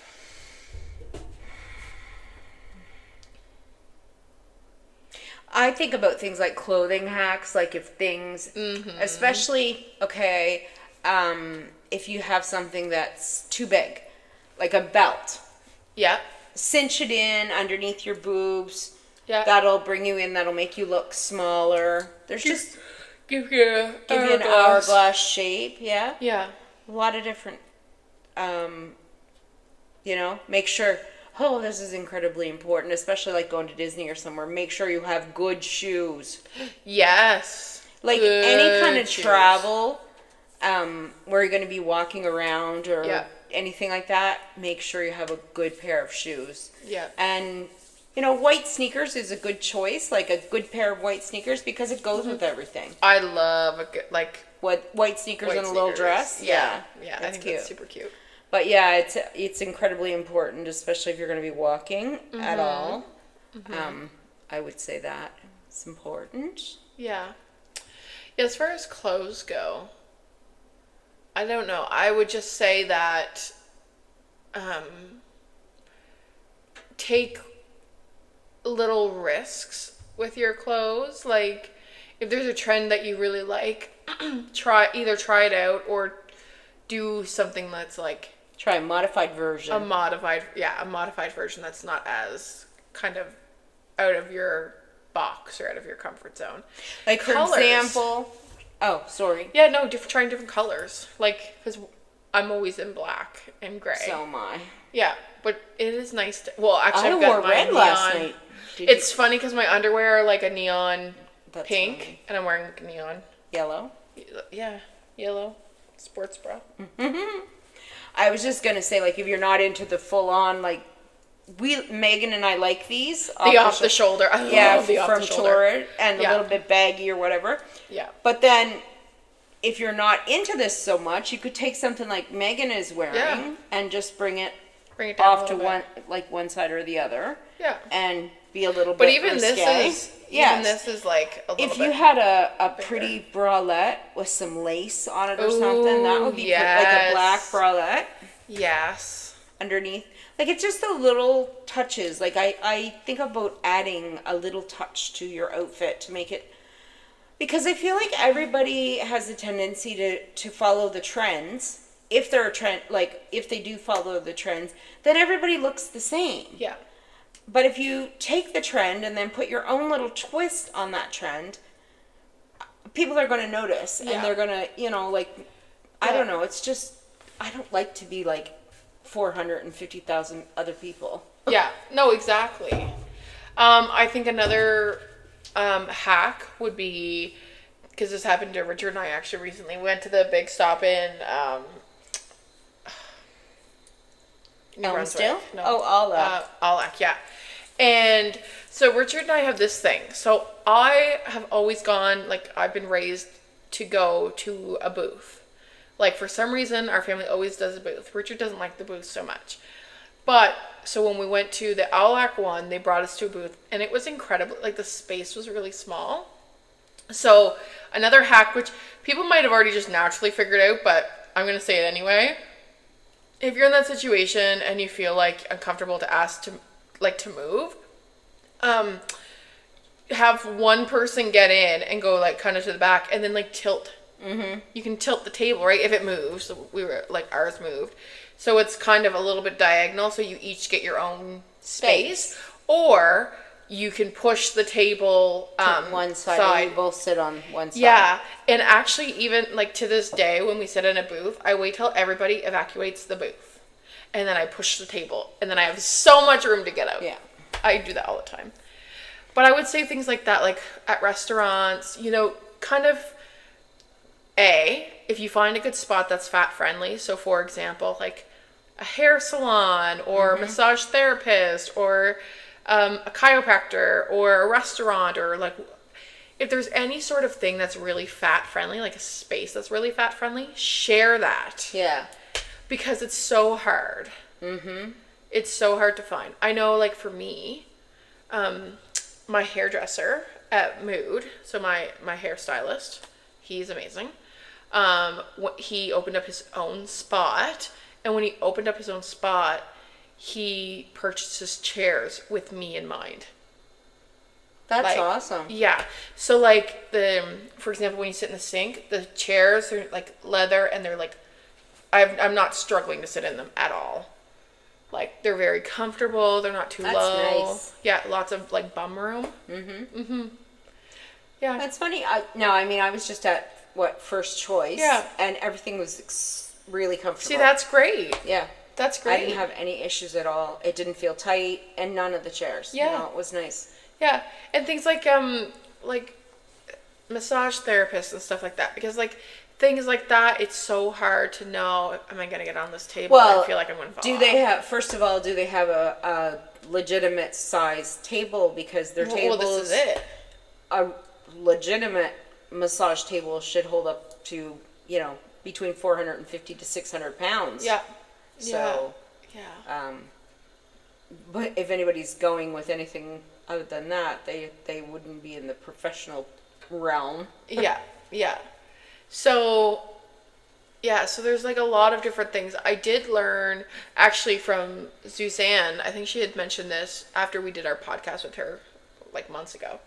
I think about things like clothing hacks, like if things, especially, if you have something that's too big, like a belt. Yeah. Cinch it in underneath your boobs. Yeah. That'll bring you in. That'll make you look smaller. There's just give you an hourglass shape. Yeah. Yeah. A lot of different. Make sure. Oh, this is incredibly important, especially like going to Disney or somewhere. Make sure you have good shoes. Yes. Like good any kind of shoes. travel, where you're going to be walking around or anything like that. Make sure you have a good pair of shoes. Yeah. And. White sneakers is a good choice, like a good pair of white sneakers, because it goes with everything. I love a good, white sneakers and a little dress. Yeah, I think cute. that's super cute. But yeah, it's incredibly important, especially if you're going to be walking at all. I would say that it's important. Yeah. As far as clothes go, I don't know. I would just say that take little risks with your clothes. Like if there's a trend that you really like, try it out or do something that's like try a modified version. A modified version that's not as kind of out of your box or out of your comfort zone. Like for example, yeah, no, trying different colors. Like because I'm always in black and gray. So am I. Yeah, but it is nice to. Well, actually, I wore red neon. Last night. It's funny because my underwear are like a neon pink, funny. And I'm wearing neon yellow. Yeah, yellow sports bra. I was just gonna say, like, if you're not into the full on, like, Megan and I like these off the shoulder. I love the off the shoulder. Torrid and a little bit baggy or whatever. Yeah. But then, if you're not into this so much, you could take something like Megan is wearing and just bring it down off to one side or the other. Yeah. And be a little bit. But even risque. this is like a little if you had a pretty bralette with some lace on it or something, that would be like a black bralette. Yes. Underneath. Like, it's just the little touches. Like, I think about adding a little touch to your outfit to make it... Because I feel like everybody has a tendency to follow the trends. If they're a trend, like, if they do follow the trends, then everybody looks the same. Yeah. But if you take the trend and then put your own little twist on that trend, people are going to notice. And they're going to, I don't know. It's just, I don't like to be like 450,000 other people. Yeah. No, exactly. I think another hack would be, because this happened to Richard and I actually recently. We went to the big stop in Elmsdale? No. Allac. Allac, yeah. And so Richard and I have this thing. So I have always gone, like, I've been raised to go to a booth. Like, for some reason, our family always does a booth. Richard doesn't like the booth so much. But, so when we went to the Owlac one, they brought us to a booth, and it was incredible. Like, the space was really small. So, another hack, which people might have already just naturally figured out, but I'm going to say it anyway. If you're in that situation and you feel like uncomfortable to ask to move, have one person get in and go like kind of to the back and then like tilt. Mm-hmm. You can tilt the table, right? If it moves. So we were like, ours moved. So it's kind of a little bit diagonal. So you each get your own space. Or you can push the table one side. You both sit on one side. Yeah. And actually, even like to this day, when we sit in a booth, I wait till everybody evacuates the booth. And then I push the table. And then I have so much room to get out. Yeah. I do that all the time. But I would say things like that, like at restaurants, kind of, if you find a good spot that's fat friendly. So for example, like a hair salon or massage therapist or a chiropractor or a restaurant, or like if there's any sort of thing that's really fat friendly, like a space that's really fat friendly, share that. Yeah. Because it's so hard. Mm-hmm. It's so hard to find. I know, like for me, my hairdresser at Mood, so my hairstylist, he's amazing. He opened up his own spot, and when he opened up his own spot, he purchased his chairs with me in mind. That's awesome. Yeah. So like for example, when you sit in the sink, the chairs are like leather, and they're like, I'm not struggling to sit in them at all. Like, they're very comfortable. They're not too low. That's nice. Yeah, lots of, like, bum room. Mm-hmm. Mm-hmm. Yeah. That's funny. I was just at, First Choice. Yeah. And everything was really comfortable. See, that's great. Yeah. That's great. I didn't have any issues at all. It didn't feel tight, and none of the chairs. Yeah. It was nice. Yeah. And things like massage therapists and stuff like that. Because, like, things like that, it's so hard to know, am I going to get on this table? I feel like I'm going to fall off. First of all, do they have a legitimate size table? Because their tables... Well, this is it. A legitimate massage table should hold up to, between 450 to 600 pounds. Yeah. So, yeah. But if anybody's going with anything other than that, they wouldn't be in the professional realm. Yeah. Yeah. So there's like a lot of different things. I did learn actually from Suzanne. I think she had mentioned this after we did our podcast with her like months ago.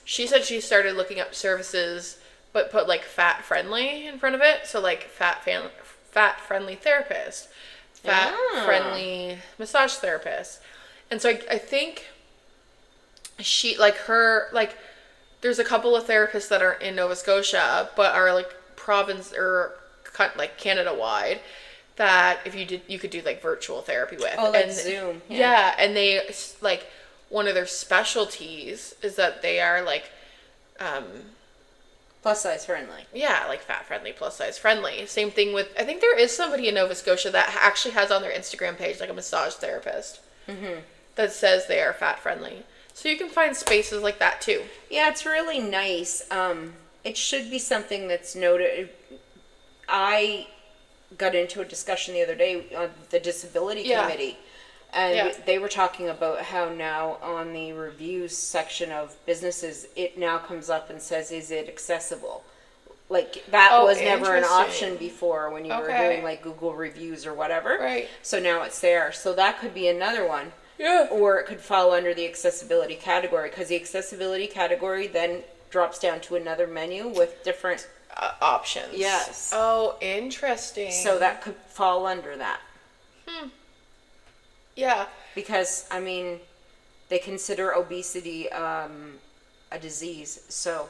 She said she started looking up services but put like fat friendly in front of it. So like fat friendly therapist, fat friendly massage therapist. And so I think she there's a couple of therapists that are in Nova Scotia, but are like province or like Canada wide, that if you could do like virtual therapy with. Oh, like Zoom. Yeah, and they like one of their specialties is that they are like plus size friendly. Yeah, like fat friendly, plus size friendly. Same thing with, I think there is somebody in Nova Scotia that actually has on their Instagram page like a massage therapist that says they are fat friendly. So you can find spaces like that too. Yeah, it's really nice. It should be something that's noted. I got into a discussion the other day on the disability committee, and they were talking about how now on the reviews section of businesses, it now comes up and says, is it accessible? Like, that was never an option before when you were doing like Google reviews or whatever. Right. So now it's there. So that could be another one. Yeah. Or it could fall under the accessibility category, because the accessibility category then drops down to another menu with different options. Yes. Oh, interesting. So that could fall under that. Yeah. Because, I mean, they consider obesity a disease, so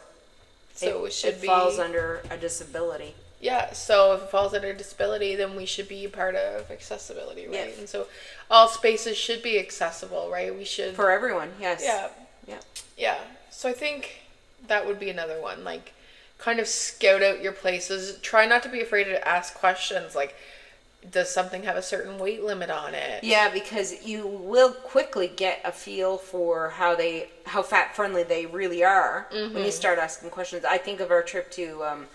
it falls under a disability. Yeah, so if it falls under disability, then we should be part of accessibility, right? Yes. And so all spaces should be accessible, right? We should... For everyone, yes. Yeah. Yeah. Yeah. So I think that would be another one. Like, kind of scout out your places. Try not to be afraid to ask questions. Like, does something have a certain weight limit on it? Yeah, because you will quickly get a feel for how fat friendly they really are when you start asking questions. I think of our trip to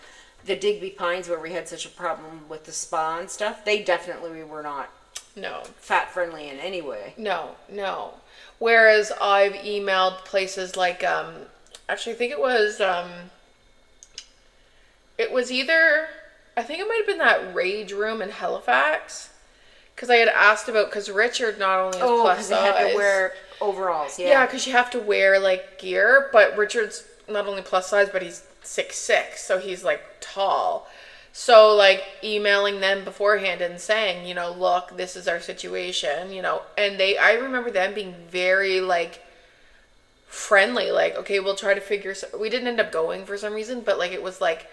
the Digby Pines where we had such a problem with the spa and stuff, they definitely were not No. fat friendly in any way. No. Whereas I've emailed places like actually I think it was either, I think it might have been that Rage Room in Halifax, because I had asked about, because Richard not only is plus size. Oh, because they had to wear overalls, yeah. Yeah, because you have to wear like gear, but Richard's not only plus size, but he's 6'6", so he's like tall. So like emailing them beforehand and saying, you know, look, this is our situation, you know, and I remember them being very like friendly, like, okay, we'll try to we didn't end up going for some reason, but like it was like,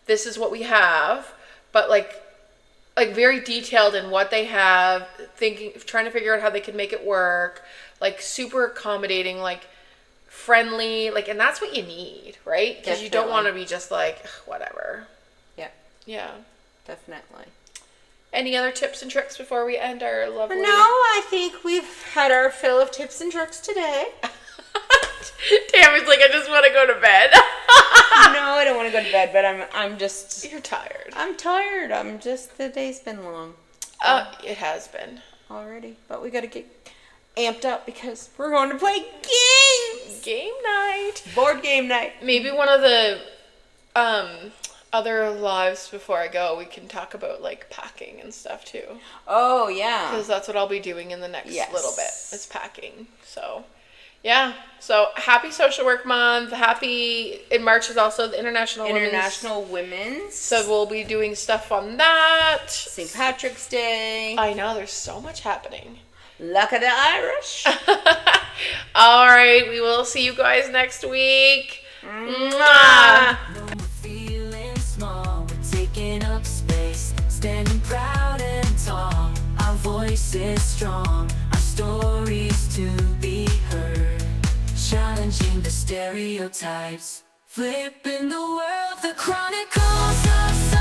this is what we have, but like very detailed in what they have, trying to figure out how they can make it work, like super accommodating, like friendly, like, and that's what you need, right? Because you don't want to be just like, whatever. Yeah. Definitely. Any other tips and tricks before we end our lovely... No, I think we've had our fill of tips and tricks today. Tammy's like, I just want to go to bed. No, I don't want to go to bed, but I'm just... You're tired. I'm tired. The day's been long. It has been. Already. But we got to get amped up because we're going to play games. Game night. Board game night. Maybe one of the other lives before I go, we can talk about like packing and stuff too. Oh, yeah. Because that's what I'll be doing in the next little bit, is packing. So, yeah. So, happy Social Work Month. In March is also the International Women's. So we'll be doing stuff on that. St. Patrick's Day. I know, there's so much happening. Luck of the Irish. All right, we will see you guys next week. Mwah. No more feeling small, we're taking up space, standing proud and tall. Our voice is strong, our stories to be heard, challenging the stereotypes, flipping the world, the chronicles of